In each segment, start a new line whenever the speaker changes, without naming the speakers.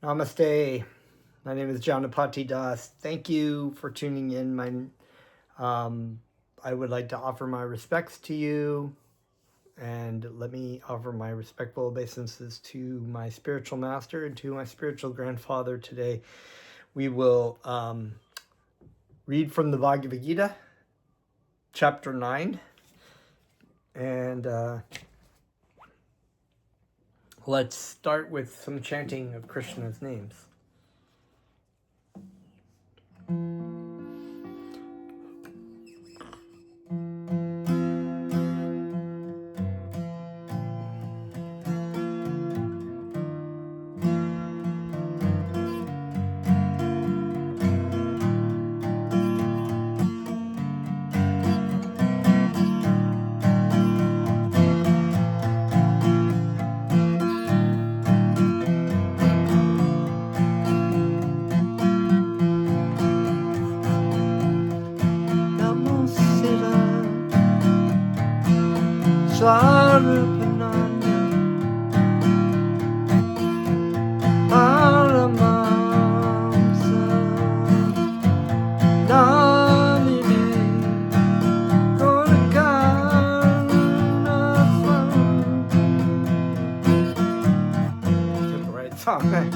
Namaste. My name is Janapati Das. Thank you for tuning in. I would like to offer my respects to you, and let me offer my respectful obeisances to my spiritual master and to my spiritual grandfather today. We will read from the Bhagavad Gita, chapter 9, and let's start with some chanting of Krishna's names. Svarupananya Paramamsa Namini Kodakarna That's the right song, right?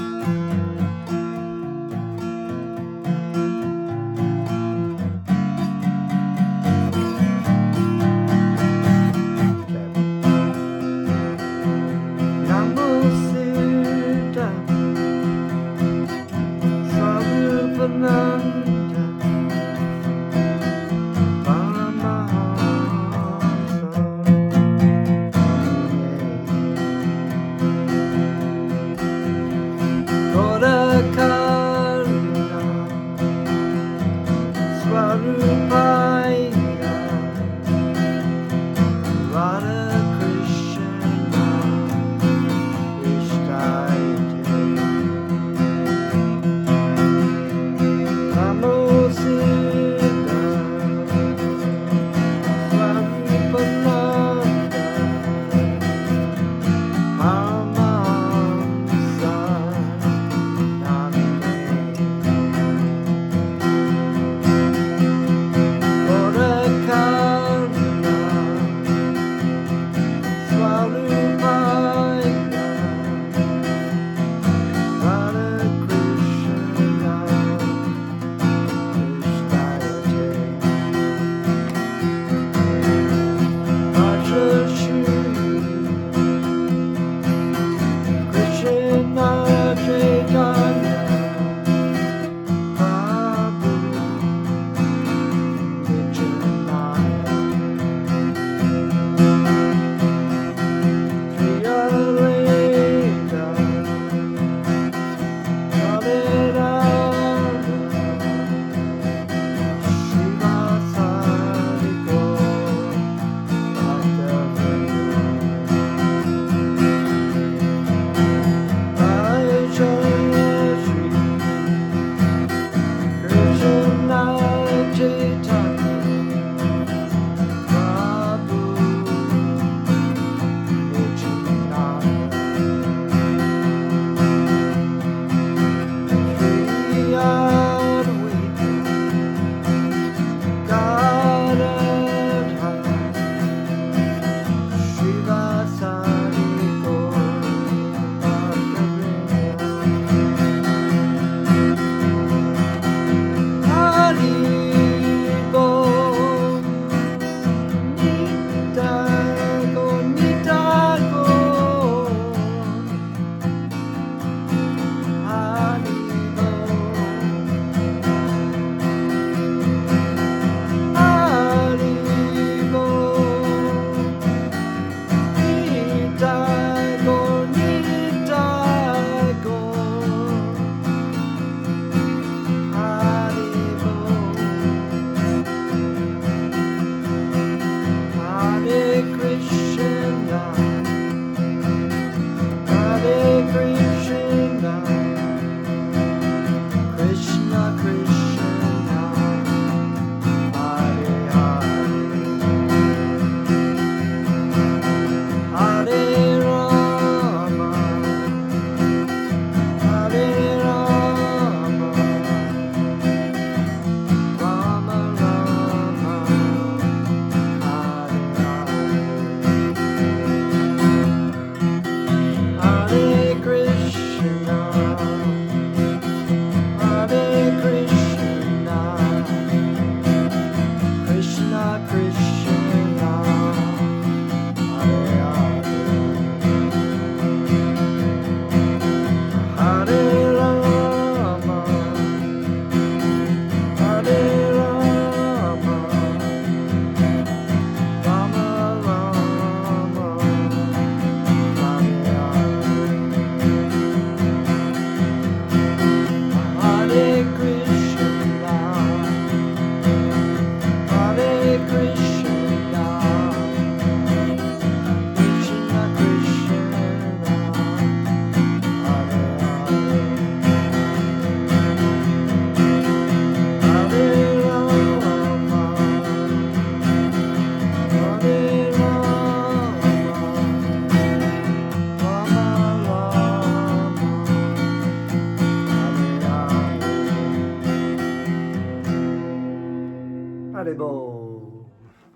Haribo.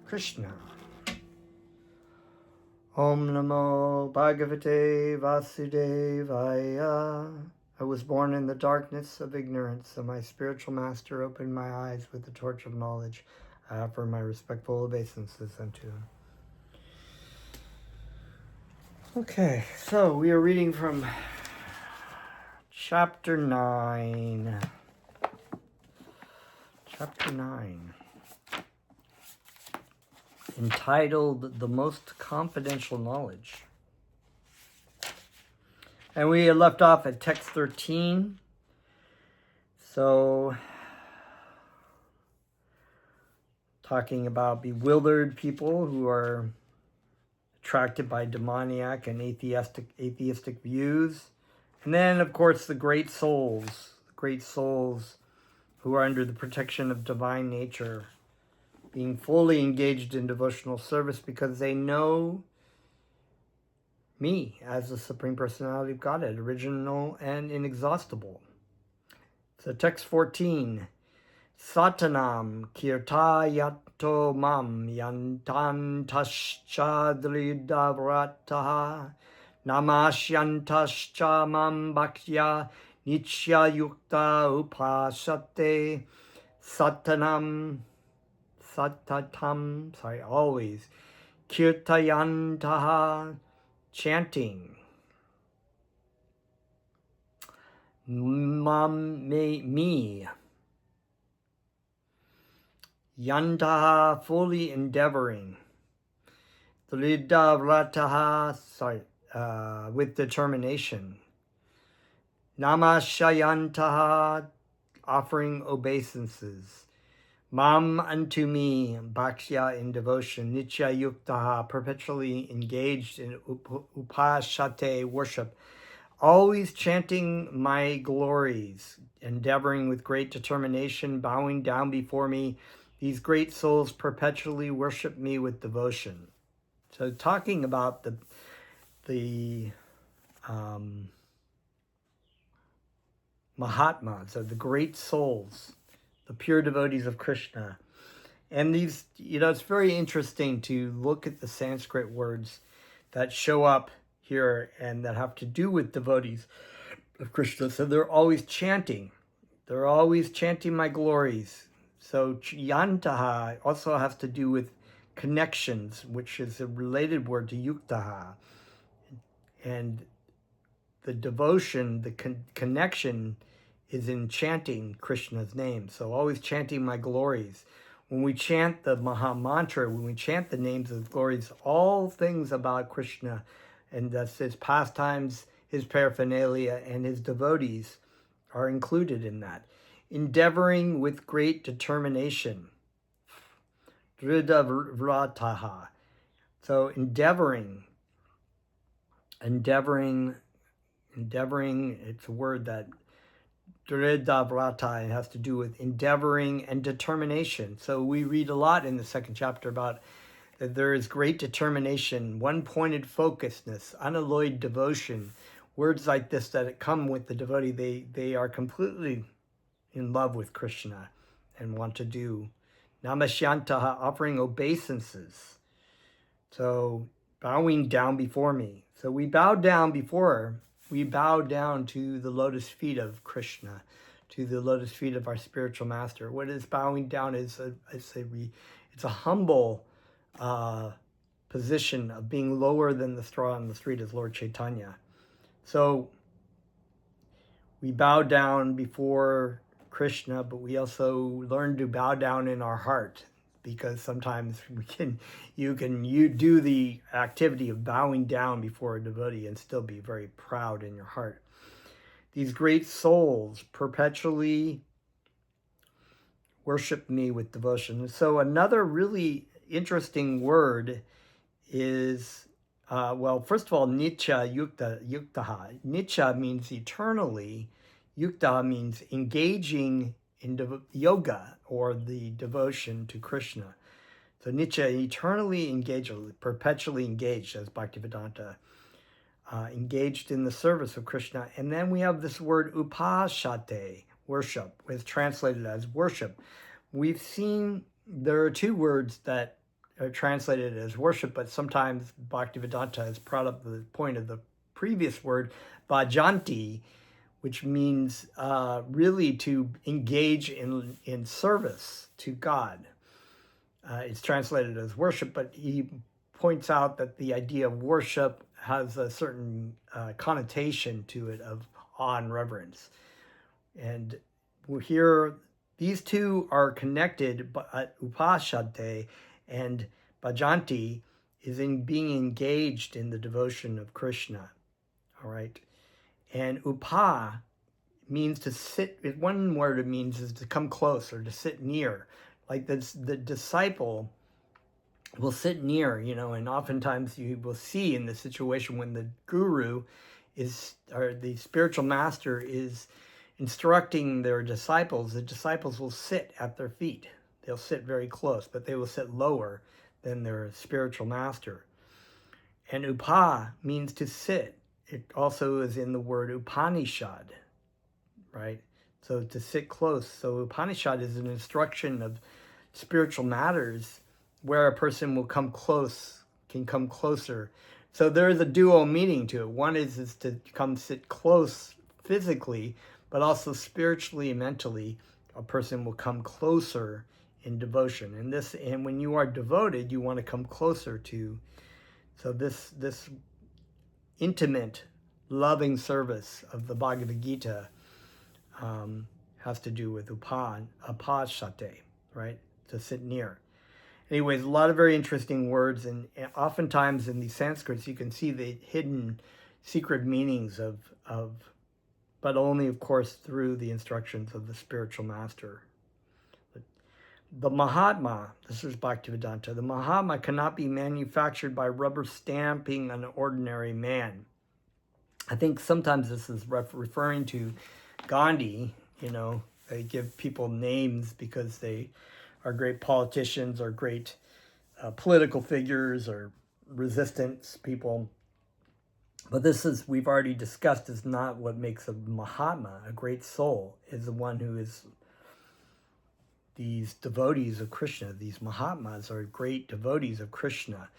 Krishna. Om Namo Bhagavate Vasudevaya. I was born in the darkness of ignorance, so my spiritual master opened my eyes with the torch of knowledge. I offer my respectful obeisances unto him. Okay, so we are reading from chapter 9. Chapter 9. Entitled The Most Confidential Knowledge. And we had left off at text 13. So, talking about bewildered people who are attracted by demoniac and atheistic views. And then, of course, the great souls who are under the protection of divine nature, being fully engaged in devotional service because they know me as the Supreme Personality of Godhead, original and inexhaustible. So text 14. Satanam kirtayato mam yantan taschadridavrataha namasyantascha mam bhaktya nitya yukta upasate always kirtayantaha, chanting, me, yantaha, fully endeavoring, dridavrataha, with determination, namashayantaha, offering obeisances, mam, unto me, bhaktya, in devotion, nitya yuktaha, perpetually engaged in upashate, worship, always chanting my glories, endeavoring with great determination, bowing down before me. These great souls perpetually worship me with devotion. So talking about the Mahatmas, or the great souls, the pure devotees of Krishna. And these, it's very interesting to look at the Sanskrit words that show up here and that have to do with devotees of Krishna. So they're always chanting. They're always chanting my glories. So yantaha also has to do with connections, which is a related word to yuktaha. And the devotion, the connection is in chanting Krishna's name. So always chanting my glories. When we chant the Maha Mantra, when we chant the names of the glories, all things about Krishna, and that's his pastimes, his paraphernalia, and his devotees are included in that. Endeavoring with great determination. Dridavrataha. So endeavoring, it's a word that Dridavrata, it has to do with endeavoring and determination. So we read a lot in the second chapter about that there is great determination, one-pointed focusedness, unalloyed devotion. Words like this that come with the devotee, they are completely in love with Krishna and want to do namasyantaha, offering obeisances. So bowing down before me. So we bow down to the lotus feet of Krishna, to the lotus feet of our spiritual master. What is bowing down is it's a humble position of being lower than the straw on the street as Lord Chaitanya. So we bow down before Krishna, but we also learn to bow down in our heart, because sometimes you do the activity of bowing down before a devotee and still be very proud in your heart. These great souls perpetually worship me with devotion. So another really interesting word is, first of all, nitya yuktaha. Nitya means eternally. Yukta means engaging in yoga, or the devotion to Krishna. So nitya, eternally engaged, perpetually engaged, as Bhaktivedanta, engaged in the service of Krishna. And then we have this word upashate, worship, is translated as worship. We've seen there are two words that are translated as worship, but sometimes Bhaktivedanta has brought up the point of the previous word, bhajanti, which means really to engage in service to God. It's translated as worship, but he points out that the idea of worship has a certain connotation to it of awe and reverence. And here, these two are connected, but upashate and bhajanti is in being engaged in the devotion of Krishna. All right. And upa means to sit. One word it means is to come close or to sit near. Like the disciple will sit near, and oftentimes you will see in the situation when the guru or the spiritual master is instructing their disciples, the disciples will sit at their feet. They'll sit very close, but they will sit lower than their spiritual master. And upa means to sit. It also is in the word Upanishad, right? So to sit close. So Upanishad is an instruction of spiritual matters where a person will come close, can come closer. So there is a dual meaning to it. One is to come sit close physically, but also spiritually and mentally, a person will come closer in devotion. And when you are devoted, you want to come closer to. So this intimate, loving service of the Bhagavad Gita has to do with apashate, right? To sit near. Anyways, a lot of very interesting words, and oftentimes in these Sanskrits you can see the hidden secret meanings of but only of course through the instructions of the spiritual master. The Mahatma, this is Bhaktivedanta, the Mahatma cannot be manufactured by rubber stamping an ordinary man. I think sometimes this is referring to Gandhi. They give people names because they are great politicians or great political figures or resistance people. But this is, we've already discussed, is not what makes a Mahatma. A great soul is the one who is these devotees of Krishna. These Mahatmas are great devotees of Krishna.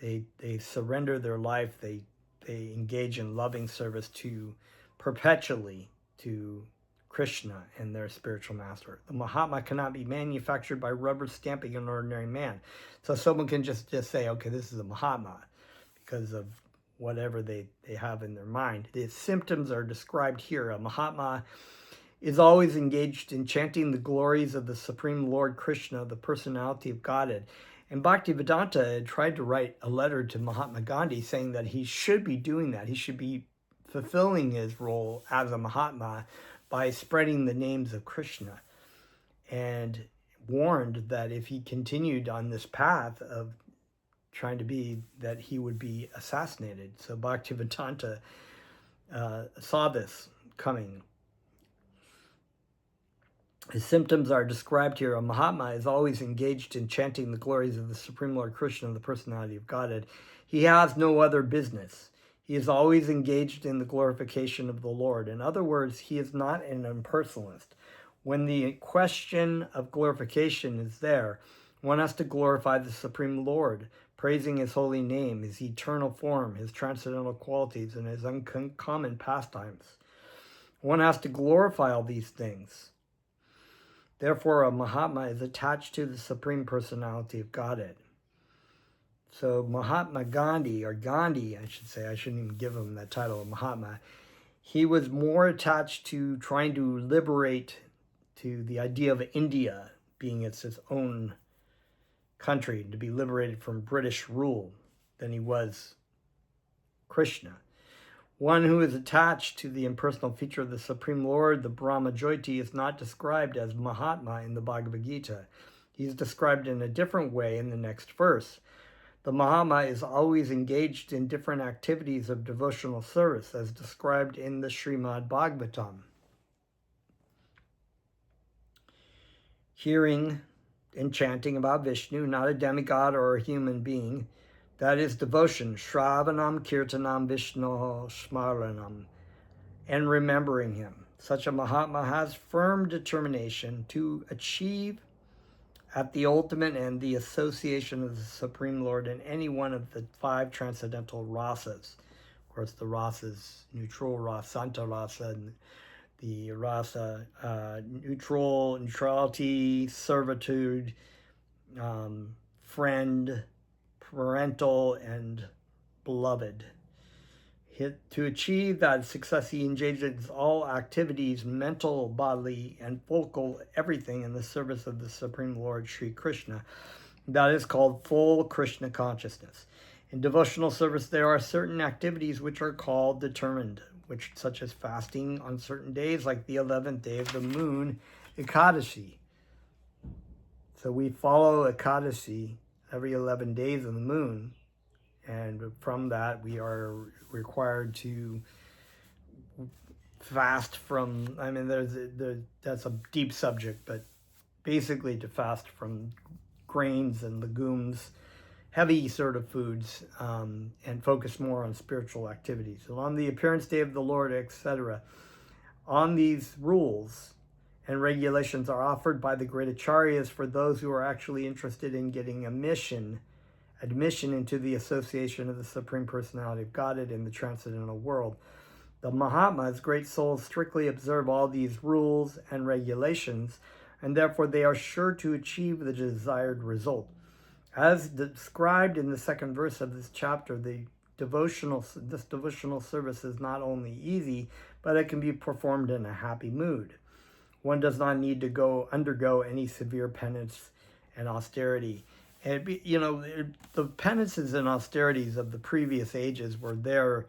They surrender their life. They engage in loving service perpetually to Krishna and their spiritual master. The Mahatma cannot be manufactured by rubber stamping an ordinary man. So someone can just say, okay, this is a Mahatma because of whatever they have in their mind. The symptoms are described here. A Mahatma is always engaged in chanting the glories of the Supreme Lord Krishna, the personality of Godhead. And Bhaktivedanta had tried to write a letter to Mahatma Gandhi saying that he should be doing that. He should be fulfilling his role as a Mahatma by spreading the names of Krishna, and warned that if he continued on this path of trying to be, that he would be assassinated. So Bhaktivedanta saw this coming. His symptoms are described here. A Mahatma is always engaged in chanting the glories of the Supreme Lord Krishna, the personality of Godhead. He has no other business. He is always engaged in the glorification of the Lord. In other words, he is not an impersonalist. When the question of glorification is there, one has to glorify the Supreme Lord, praising his holy name, his eternal form, his transcendental qualities, and his uncommon pastimes. One has to glorify all these things. Therefore, a Mahatma is attached to the Supreme Personality of Godhead. So Mahatma Gandhi, or Gandhi, I should say, I shouldn't even give him that title of Mahatma, he was more attached to trying to liberate, to the idea of India being its own country, to be liberated from British rule, than he was Krishna. One who is attached to the impersonal feature of the Supreme Lord, the Brahma Jyoti, is not described as Mahatma in the Bhagavad Gita. He is described in a different way in the next verse. The Mahatma is always engaged in different activities of devotional service, as described in the Srimad Bhagavatam. Hearing and chanting about Vishnu, not a demigod or a human being, that is devotion, Shravanam Kirtanam Vishnu Smaranam, and remembering him. Such a Mahatma has firm determination to achieve at the ultimate and the association of the Supreme Lord in any one of the 5 transcendental rasas. Of course, the rasas, neutral rasa, santa rasa, and the rasa, neutrality, servitude, friend, parental, and beloved. To achieve that success, he engages all activities, mental, bodily, and vocal, everything in the service of the Supreme Lord Sri Krishna. That is called full Krishna consciousness. In devotional service, there are certain activities which are called determined, such as fasting on certain days, like the 11th day of the moon, Ekadashi. So we follow Ekadashi every 11 days of the moon, and from that we are required to fast from, I mean, that's a deep subject, but basically to fast from grains and legumes, heavy sort of foods, and focus more on spiritual activities. And on the appearance day of the Lord, etc. On these rules and regulations are offered by the great acharyas for those who are actually interested in getting admission into the association of the Supreme Personality of Godhead in the transcendental world. The Mahatmas, great souls, strictly observe all these rules and regulations, and therefore they are sure to achieve the desired result. As described in the 2nd verse of this chapter, this devotional service is not only easy, but it can be performed in a happy mood. One does not need to undergo any severe penance and austerity. And the penances and austerities of the previous ages were there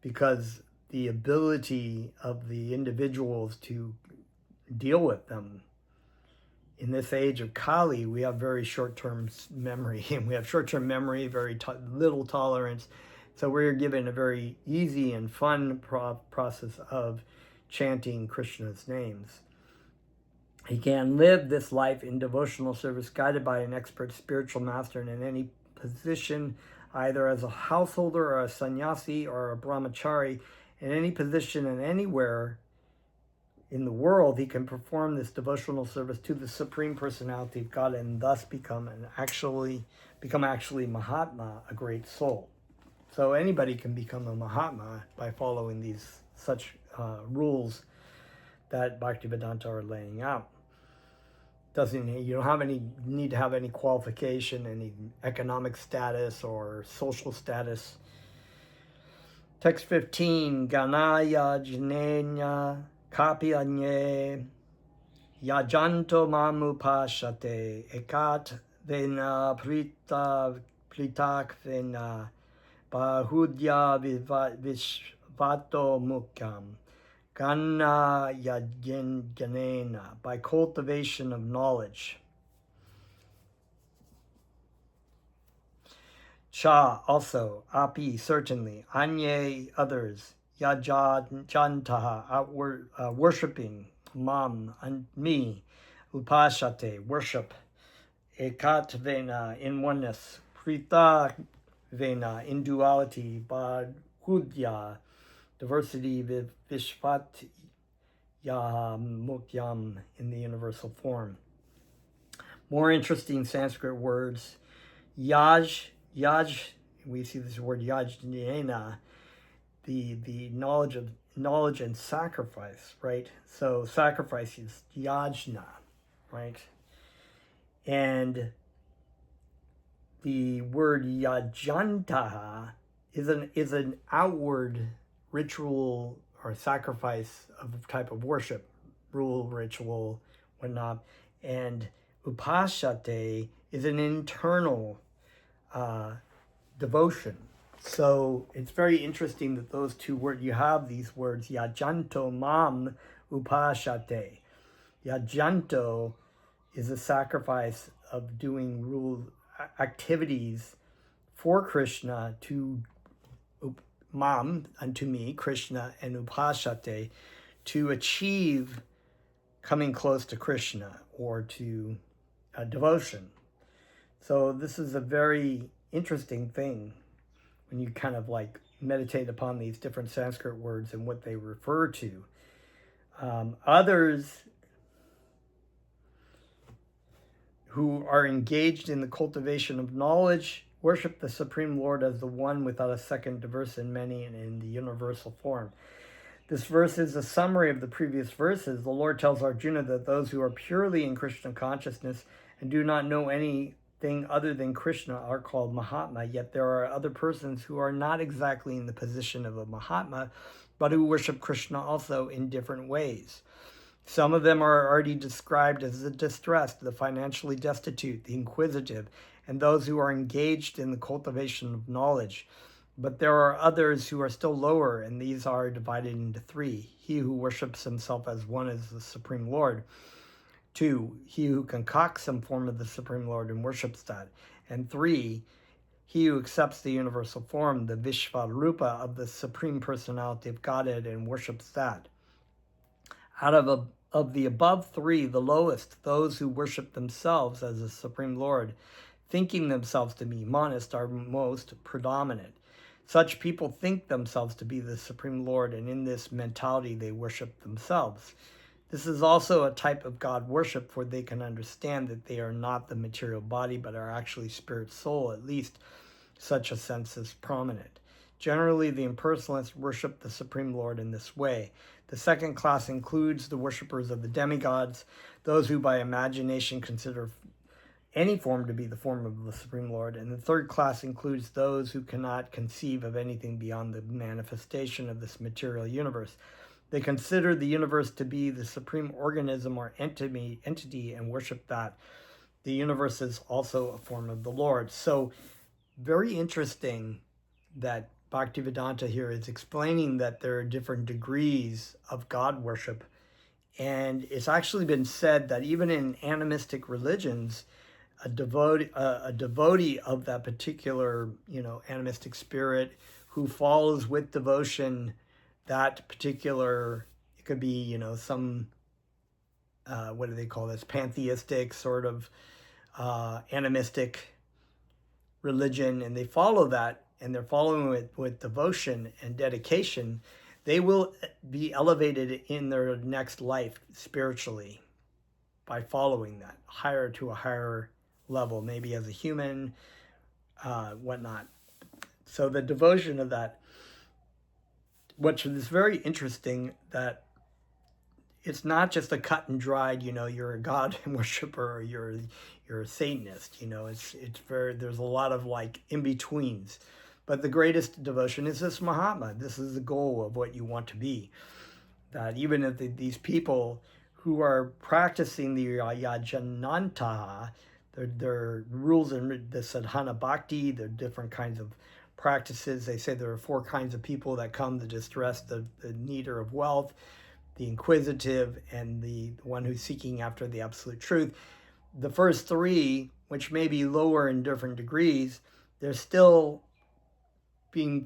because the ability of the individuals to deal with them. In this age of Kali, we have very short-term memory, and we have short-term memory, very little tolerance. So we're given a very easy and fun process of chanting Krishna's names. He can live this life in devotional service, guided by an expert spiritual master, and in any position, either as a householder or a sannyasi or a brahmachari, in any position and anywhere in the world, he can perform this devotional service to the Supreme Personality of God and thus become actually Mahatma, a great soul. So anybody can become a Mahatma by following such rules that Bhaktivedanta are laying out. You don't need to have any qualification, any economic status or social status. Text 15, Ganaya Jnenya Kapi Anye Yajanto Mamupashate Ekat Vena Pritak Vena Bahudya Vishvato Mukyam Ganna Yajnena, by cultivation of knowledge. Cha, also, api, certainly, anye, others, yajantaha, worshipping, mam, me, upashate, worship, ekat vena, in oneness, prita vena, in duality, badhudya, diversity, vishvat mukyam, in the universal form. More interesting Sanskrit words, yaj, we see this word yajnena, the knowledge and sacrifice, right? So sacrifice is yajna, right? And the word yajantaha is an outward ritual or sacrifice of a type of worship, ritual, whatnot. And upashate is an internal devotion. So it's very interesting that those two words, you have these words, yajanto mam upashate. Yajanto is a sacrifice of doing activities for Krishna, to mam, unto me, Krishna, and upashate, to achieve coming close to Krishna, or to devotion. So this is a very interesting thing when you kind of like meditate upon these different Sanskrit words and what they refer to. Others who are engaged in the cultivation of knowledge worship the Supreme Lord as the one without a second, diverse in many, and in the universal form. This verse is a summary of the previous verses. The Lord tells Arjuna that those who are purely in Krishna consciousness and do not know anything other than Krishna are called Mahatma, yet there are other persons who are not exactly in the position of a Mahatma, but who worship Krishna also in different ways. Some of them are already described as the distressed, the financially destitute, the inquisitive, and those who are engaged in the cultivation of knowledge. But there are others who are still lower, and these are divided into three. He who worships himself as one is the Supreme Lord. 2, he who concocts some form of the Supreme Lord and worships that. And 3, he who accepts the universal form, the Vishvarupa of the Supreme Personality of Godhead, and worships that. Out of the above three, the lowest, those who worship themselves as the Supreme Lord, thinking themselves to be monist, are most predominant. Such people think themselves to be the Supreme Lord, and in this mentality they worship themselves. This is also a type of God worship, for they can understand that they are not the material body, but are actually spirit soul. At least such a sense is prominent. Generally, the impersonalists worship the Supreme Lord in this way. The second class includes the worshippers of the demigods, those who by imagination consider any form to be the form of the Supreme Lord. And the third class includes those who cannot conceive of anything beyond the manifestation of this material universe. They consider the universe to be the supreme organism or entity and worship that. The universe is also a form of the Lord. So very interesting that Bhaktivedanta here is explaining that there are different degrees of God worship. And it's actually been said that even in animistic religions, a devotee of that particular, animistic spirit who follows with devotion that particular, it could be, some, what do they call this, pantheistic sort of animistic religion, and they follow that, and they're following it with devotion and dedication, they will be elevated in their next life spiritually by following that higher to a higher level, maybe as a human, whatnot. So the devotion of that, which is very interesting, that it's not just a cut and dried, you're a God worshiper or you're a Satanist, it's very, there's a lot of like in-betweens. But the greatest devotion is this Mahatma. This is the goal of what you want to be. That even if these people who are practicing the Yajananta, their rules in the Sadhana Bhakti, there are different kinds of practices. They say there are 4 kinds of people that come: the distressed, the needer of wealth, the inquisitive, and the one who's seeking after the absolute truth. The first 3, which may be lower in different degrees, they're still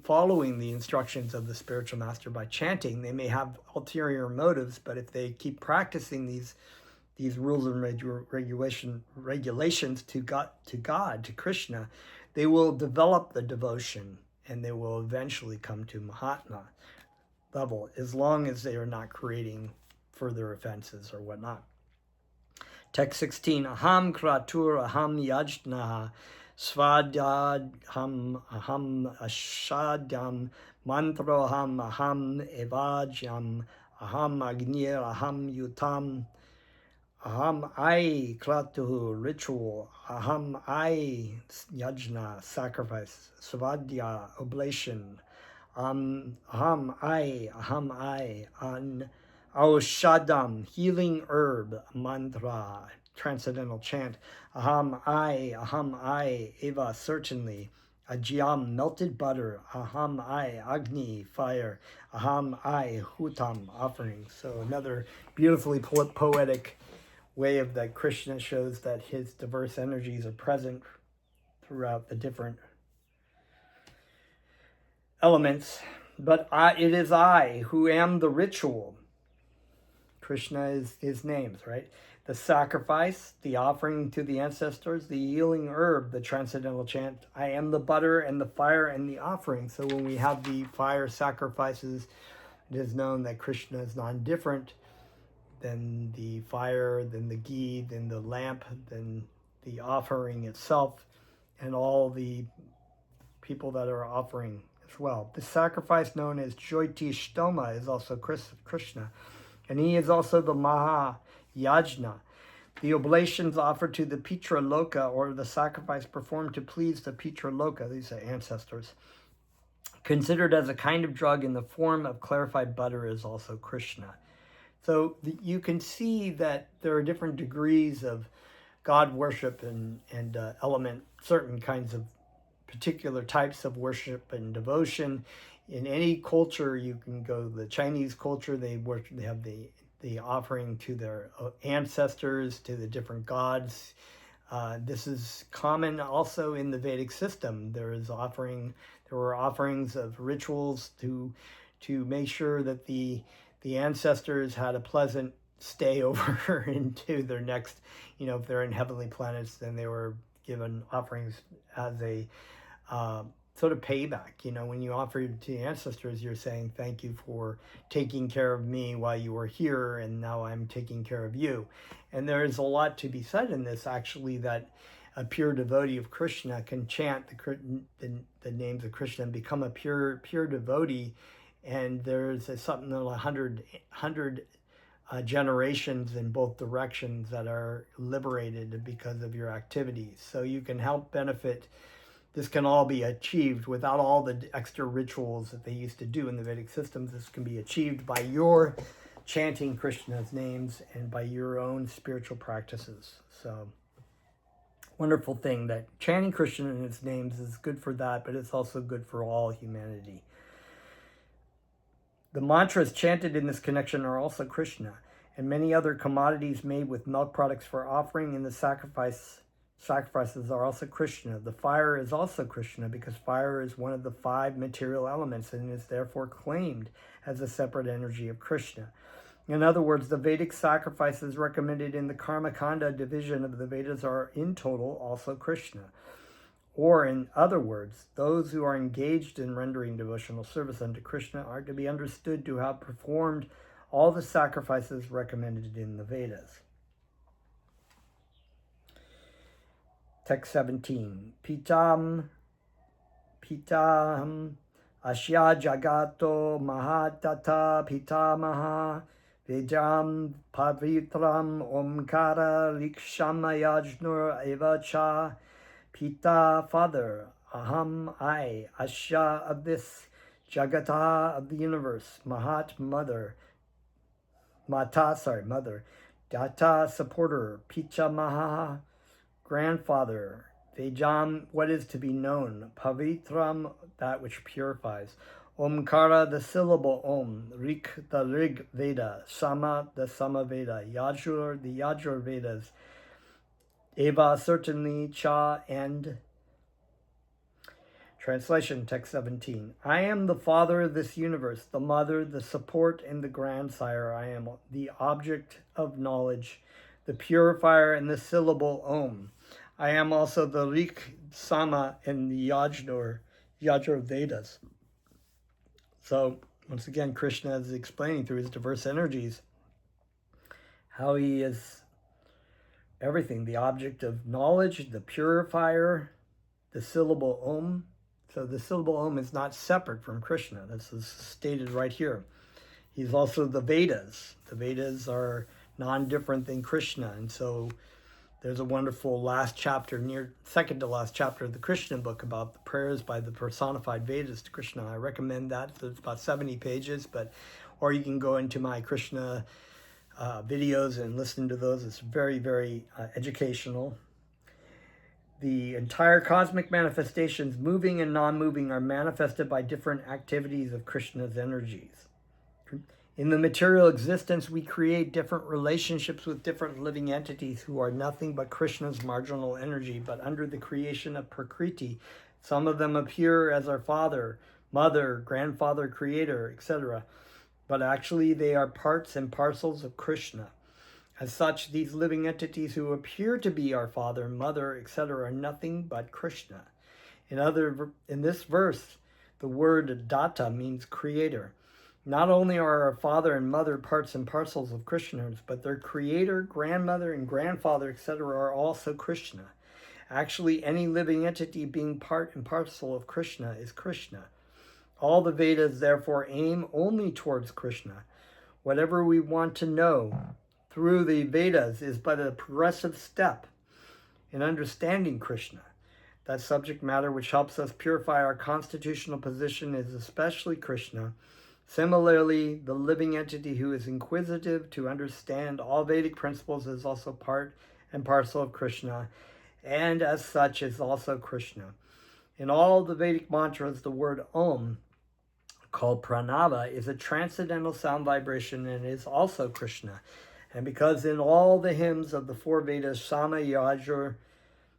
following the instructions of the spiritual master by chanting. They may have ulterior motives, but if they keep practicing these rules and regulations to God, to Krishna, they will develop the devotion, and they will eventually come to Mahatma level, as long as they are not creating further offenses or whatnot. Text 16, Aham kratur aham yajnaha svadhyam aham ashadhyam mantroham aham evajyam aham agnir aham yutam aham I kratuhu ritual aham I yajna sacrifice svadhya oblation aham I an aushadam healing herb mantra transcendental chant aham I eva certainly ajyam melted butter aham I agni fire aham I hutam offering. So another beautifully poetic way of that Krishna shows that his diverse energies are present throughout the different elements. But it is I who am the ritual. Krishna is his names, right? The sacrifice, the offering to the ancestors, the healing herb, the transcendental chant, I am the butter and the fire and the offering. So when we have the fire sacrifices, it is known that Krishna is non-different than the fire, than the ghee, than the lamp, than the offering itself and all the people that are offering as well. The sacrifice known as Jyotishtoma is also Krishna, and he is also the Maha Yajna. The oblations offered to the Pitra Loka, or the sacrifice performed to please the Pitra Loka, these are ancestors, considered as a kind of drug in the form of clarified butter, is also Krishna. So you can see that there are different degrees of God worship and element, certain kinds of particular types of worship and devotion. In any culture, you can go the Chinese culture, they have the offering to their ancestors, to the different gods. This is common also in the Vedic system. There were offerings of rituals to make sure that the ancestors had a pleasant stay over into their next, if they're in heavenly planets, then they were given offerings as a sort of payback. When you offer to the ancestors, you're saying, thank you for taking care of me while you were here, and now I'm taking care of you. And there is a lot to be said in this, actually, that a pure devotee of Krishna can chant the names of Krishna and become a pure devotee. And there's something like 100 generations in both directions that are liberated because of your activities. So you can help benefit. This can all be achieved without all the extra rituals that they used to do in the Vedic systems. This can be achieved by your chanting Krishna's names and by your own spiritual practices. So, wonderful thing that chanting Krishna and his names is good for that, but it's also good for all humanity. The mantras chanted in this connection are also Krishna, and many other commodities made with milk products for offering in the sacrifices are also Krishna. The fire is also Krishna because fire is one of the 5 material elements and is therefore claimed as a separate energy of Krishna. In other words, the Vedic sacrifices recommended in the Karmakanda division of the Vedas are in total also Krishna. Or in other words, those who are engaged in rendering devotional service unto Krishna are to be understood to have performed all the sacrifices recommended in the Vedas. Text 17. Pitam Ashya Jagato Mahatata Pitamaha Vedam Pavitram Omkara Likshama Yajnur Evacha Pita, father, Aham, I, Ashya, of this, Jagata, of the universe, Mahat, mother, mother, Data, supporter, Picha Maha, grandfather, Vejam, what is to be known, Pavitram, that which purifies, Omkara, the syllable Om, Rik, the Rig Veda, Sama, the Sama Veda, Yajur, the Yajur Vedas, Eva, certainly, Cha, and. Translation, text 17. I am the father of this universe, the mother, the support, and the grandsire. I am the object of knowledge, the purifier, and the syllable Om. I am also the Rik, Sama, and the Yajur Vedas. So, once again, Krishna is explaining through his diverse energies how he is everything, the object of knowledge, the purifier, the syllable Om. So the syllable Om is not separate from Krishna. This is stated right here. He's also the Vedas. The Vedas are non-different than Krishna. And so there's a wonderful last chapter, second to last chapter of the Krishna book about the prayers by the personified Vedas to Krishna. I recommend that. It's about 70 pages, or you can go into my Krishna videos and listen to those. It's very, very educational. The entire cosmic manifestations, moving and non-moving, are manifested by different activities of Krishna's energies. In the material existence, we create different relationships with different living entities who are nothing but Krishna's marginal energy, but under the creation of Prakriti, some of them appear as our father, mother, grandfather, creator, etc., but actually they are parts and parcels of Krishna. As such, these living entities who appear to be our father, mother, etc., are nothing but Krishna. In this verse, the word Datta means creator. Not only are our father and mother parts and parcels of Krishna, but their creator, grandmother, and grandfather, etc., are also Krishna. Actually, any living entity being part and parcel of Krishna is Krishna. All the Vedas therefore aim only towards Krishna. Whatever we want to know through the Vedas is but a progressive step in understanding Krishna. That subject matter which helps us purify our constitutional position is especially Krishna. Similarly, the living entity who is inquisitive to understand all Vedic principles is also part and parcel of Krishna, and as such is also Krishna. In all the Vedic mantras, the word Om, called Pranava, is a transcendental sound vibration and is also Krishna. And because in all the hymns of the four Vedas, Sama, Yajur,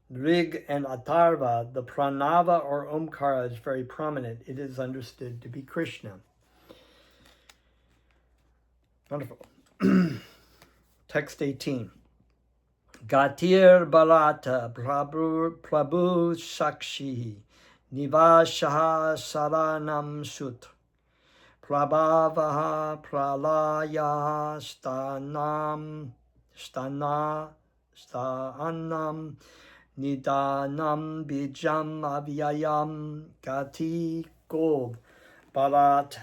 Rig, and Atharva, the Pranava or Omkara is very prominent, it is understood to be Krishna. Wonderful. Text 18. Gatir Bharata Prabhu Shakshi Nivashaha Saranam Sut Prabhavaha Pralaya Stanam Nidanam Bijam Avyayam Gati Gold Bharat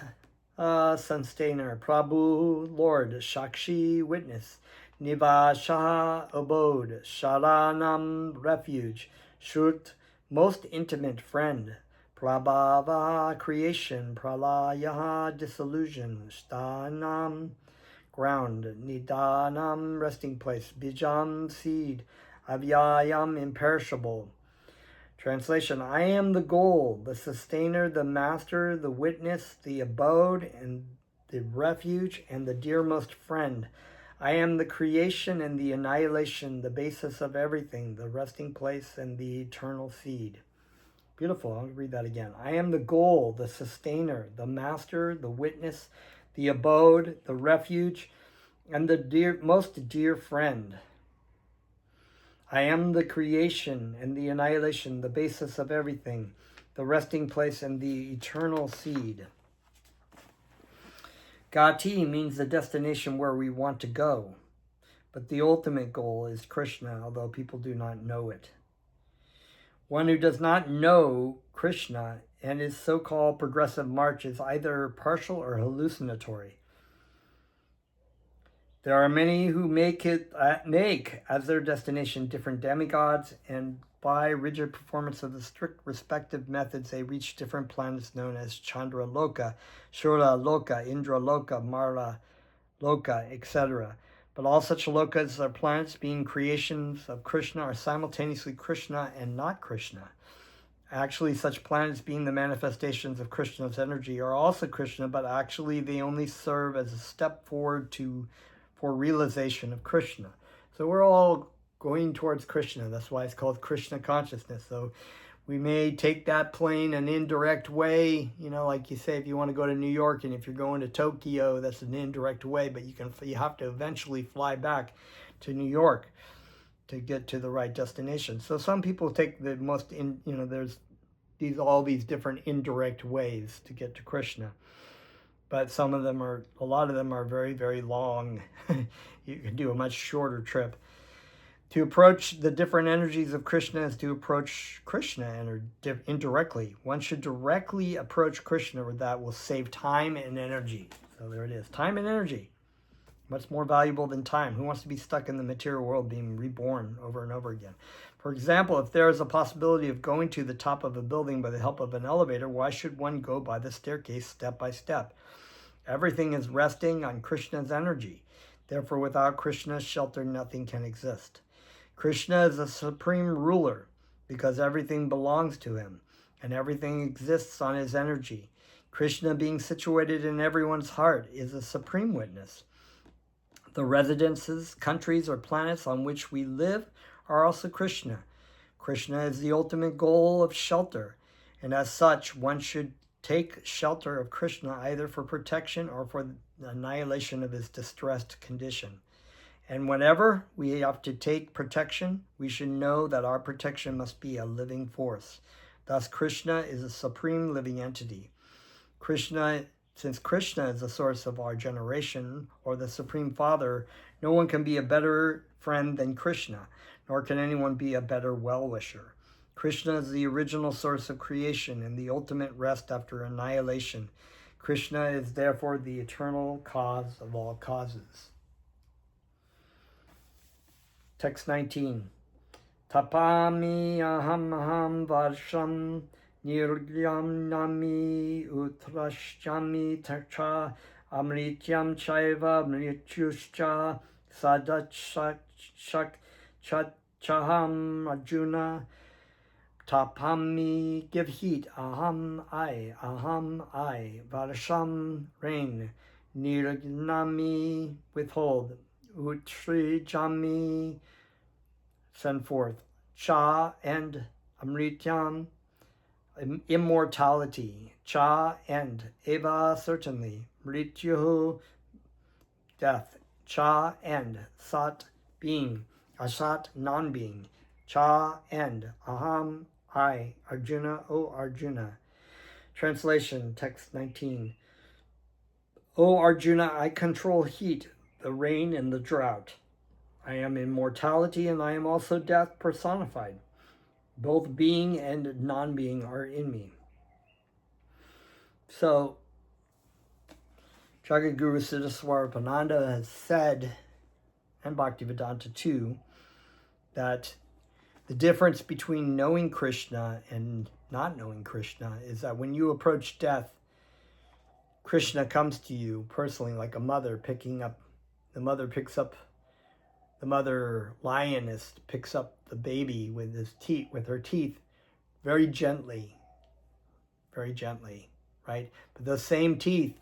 Sustainer Prabhu Lord Shakshi Witness Nivasha Abode Sharanam Refuge Shut Most Intimate Friend Prabhava Creation Pralaya Dissolution Stanam Ground Nidanam Resting Place Bijam Seed Avyayam Imperishable. Translation: I am the goal, the sustainer, the master, the witness, the abode, and the refuge, and the dearmost friend. I am the creation and the annihilation, the basis of everything, the resting place and the eternal seed. Beautiful. I'll read that again. I am the goal, the sustainer, the master, the witness, the abode, the refuge, and the most dear friend. I am the creation and the annihilation, the basis of everything, the resting place and the eternal seed. Gati means the destination where we want to go, but the ultimate goal is Krishna, although people do not know it. One who does not know Krishna and his so-called progressive march is either partial or hallucinatory. There are many who make as their destination different demigods, and by rigid performance of the strict respective methods, they reach different planets known as Chandra Loka, Shura Loka, Indra Loka, Mara Loka, etc. But all such lokas or planets, being creations of Krishna, are simultaneously Krishna and not Krishna. Actually, such planets, being the manifestations of Krishna's energy, are also Krishna, but actually they only serve as a step forward for realization of Krishna. So we're all going towards Krishna. That's why it's called Krishna consciousness. So we may take that plane an indirect way, like you say, if you want to go to New York, and if you're going to Tokyo, that's an indirect way, but you have to eventually fly back to New York to get to the right destination. So some people take the most, there's all these different indirect ways to get to Krishna. But a lot of them are very, very long. You can do a much shorter trip. To approach the different energies of Krishna is to approach Krishna indirectly. One should directly approach Krishna, or that will save time and energy. So there it is. Time and energy. Much more valuable than time. Who wants to be stuck in the material world being reborn over and over again? For example, if there is a possibility of going to the top of a building by the help of an elevator, why should one go by the staircase step by step? Everything is resting on Krishna's energy. Therefore, without Krishna's shelter, nothing can exist. Krishna is the supreme ruler because everything belongs to him and everything exists on his energy. Krishna, being situated in everyone's heart, is a supreme witness. The residences, countries, or planets on which we live are also Krishna. Krishna is the ultimate goal of shelter, and as such, one should take shelter of Krishna either for protection or for the annihilation of his distressed condition. And whenever we have to take protection, we should know that our protection must be a living force. Thus, Krishna is a supreme living entity. Krishna Since Krishna is the source of our generation, or the Supreme Father, no one can be a better friend than Krishna, nor can anyone be a better well-wisher. Krishna is the original source of creation and the ultimate rest after annihilation. Krishna is therefore the eternal cause of all causes. Text 19. Tapami aham varsham nirgyam nami utrashyami tacha amrityam chaiva mrityuscha sadachacham arjuna. Tapami, give heat, aham I, varsham, rain, nirgnami, withhold, utrijami, send forth, cha and amrityam, immortality, cha and eva, certainly, mrityu, death, cha and sat, being, asat, non-being, cha and aham, I, Arjuna, O Arjuna. Translation, text 19. O Arjuna, I control heat, the rain, and the drought. I am immortality, and I am also death personified. Both being and non-being are in me. So, Jagadguru Siddhaswarapananda has said, and Bhaktivedanta too, that the difference between knowing Krishna and not knowing Krishna is that when you approach death, Krishna comes to you personally, like a mother the mother lioness picks up the baby with her teeth, very gently, right? But those same teeth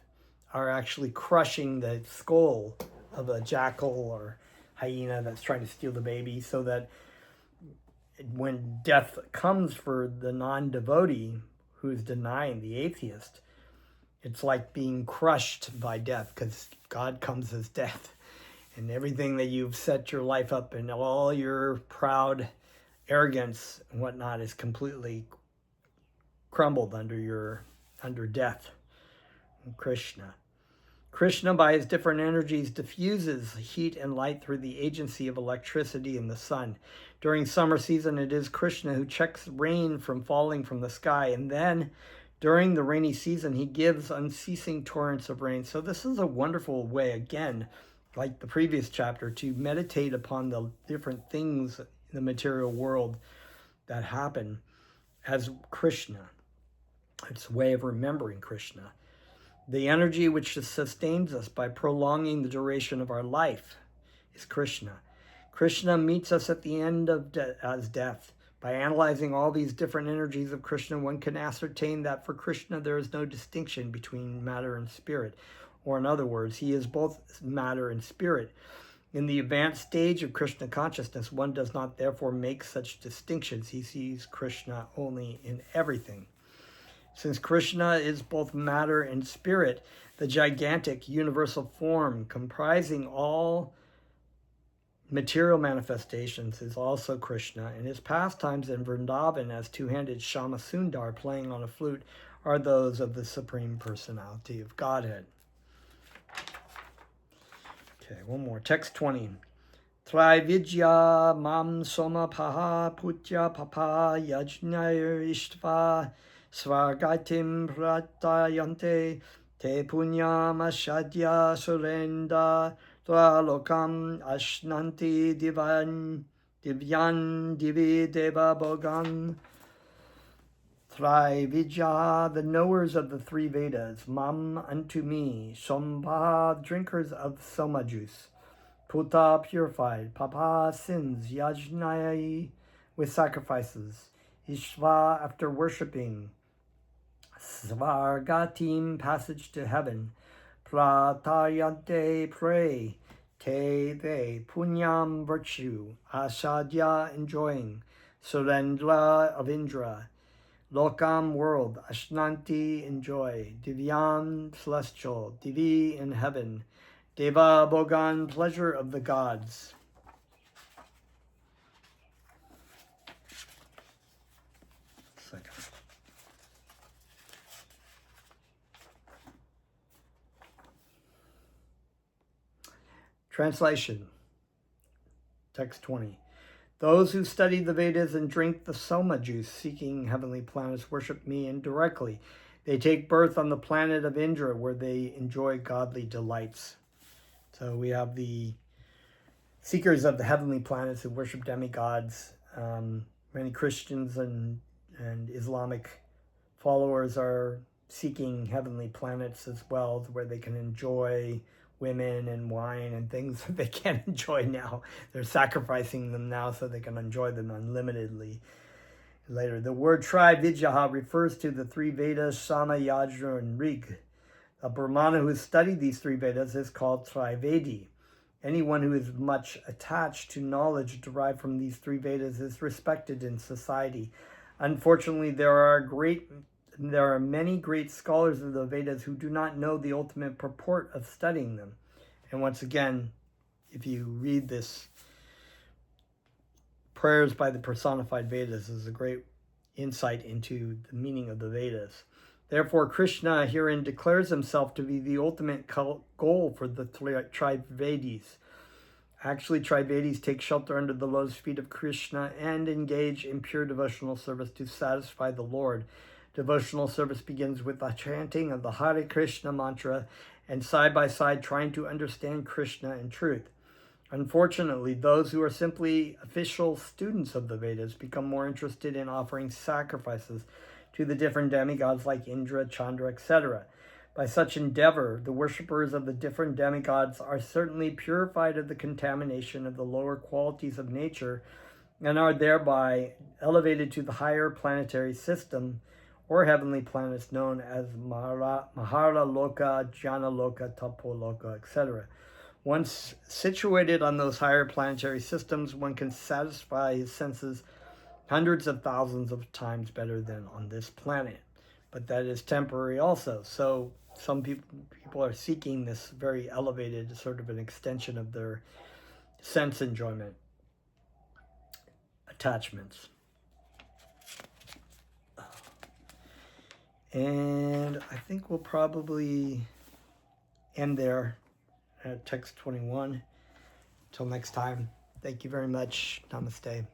are actually crushing the skull of a jackal or hyena that's trying to steal the baby, so that when death comes for the non-devotee who's denying, the atheist, it's like being crushed by death, because God comes as death. And everything that you've set your life up and all your proud arrogance and whatnot is completely crumbled under death. And Krishna, by his different energies, diffuses heat and light through the agency of electricity in the sun. During summer season, it is Krishna who checks rain from falling from the sky. And then, during the rainy season, he gives unceasing torrents of rain. So this is a wonderful way, again, like the previous chapter, to meditate upon the different things in the material world that happen as Krishna. It's a way of remembering Krishna. The energy which sustains us by prolonging the duration of our life is Krishna. Krishna meets us at the end of as death. By analyzing all these different energies of Krishna, one can ascertain that for Krishna there is no distinction between matter and spirit. Or in other words, he is both matter and spirit. In the advanced stage of Krishna consciousness, one does not therefore make such distinctions. He sees Krishna only in everything. Since Krishna is both matter and spirit, the gigantic universal form comprising all material manifestations is also Krishna, and his pastimes in Vrindavan as two-handed Shama Sundar playing on a flute are those of the Supreme Personality of Godhead. Okay, one more. Text 20. Trividya mam soma paha putya papa yajnayar ishtva svagatim pratayante te punyam ashadya surenda Dvalokam ashnanti divyan divi deva bhogan. Trividya, the knowers of the three Vedas, mam, unto me, Sombha, drinkers of soma juice, Puta, purified, Papa, sins, Yajnai, with sacrifices, Ishva, after worshipping, Svargatim, passage to heaven, Pratayante, pray, Te, they, Punyam, virtue, Asadya, enjoying, Surendra, of Indra, Lokam, world, Ashnanti, enjoy, Divyam, celestial, Divi, in heaven, Deva, Bhogan, pleasure of the gods. Second. Translation, text 20. Those who study the Vedas and drink the Soma juice, seeking heavenly planets, worship me indirectly. They take birth on the planet of Indra, where they enjoy godly delights. So we have the seekers of the heavenly planets who worship demigods. Many Christians and Islamic followers are seeking heavenly planets as well, where they can enjoy women and wine and things that they can't enjoy now. They're sacrificing them now so they can enjoy them unlimitedly later. The word Trividya refers to the three Vedas, Sama, Yajur, and Rig. A Brahmana who has studied these three Vedas is called Trivedi. Anyone who is much attached to knowledge derived from these three Vedas is respected in society. Unfortunately, there are many great scholars of the Vedas who do not know the ultimate purport of studying them. And once again, if you read this, Prayers by the Personified Vedas is a great insight into the meaning of the Vedas. Therefore, Krishna herein declares himself to be the ultimate goal for the Trivedis. Actually, Trivedis take shelter under the lotus feet of Krishna and engage in pure devotional service to satisfy the Lord. Devotional service begins with the chanting of the Hare Krishna mantra and side by side trying to understand Krishna in truth. Unfortunately, those who are simply official students of the Vedas become more interested in offering sacrifices to the different demigods like Indra, Chandra, etc. By such endeavor, the worshippers of the different demigods are certainly purified of the contamination of the lower qualities of nature and are thereby elevated to the higher planetary system or heavenly planets known as Mahara Loka, Jnana Loka, Tapo Loka, etc. Once situated on those higher planetary systems, one can satisfy his senses hundreds of thousands of times better than on this planet. But that is temporary also. So some people are seeking this very elevated sort of an extension of their sense enjoyment attachments. And I think we'll probably end there at text 21. Till next time, thank you very much. Namaste.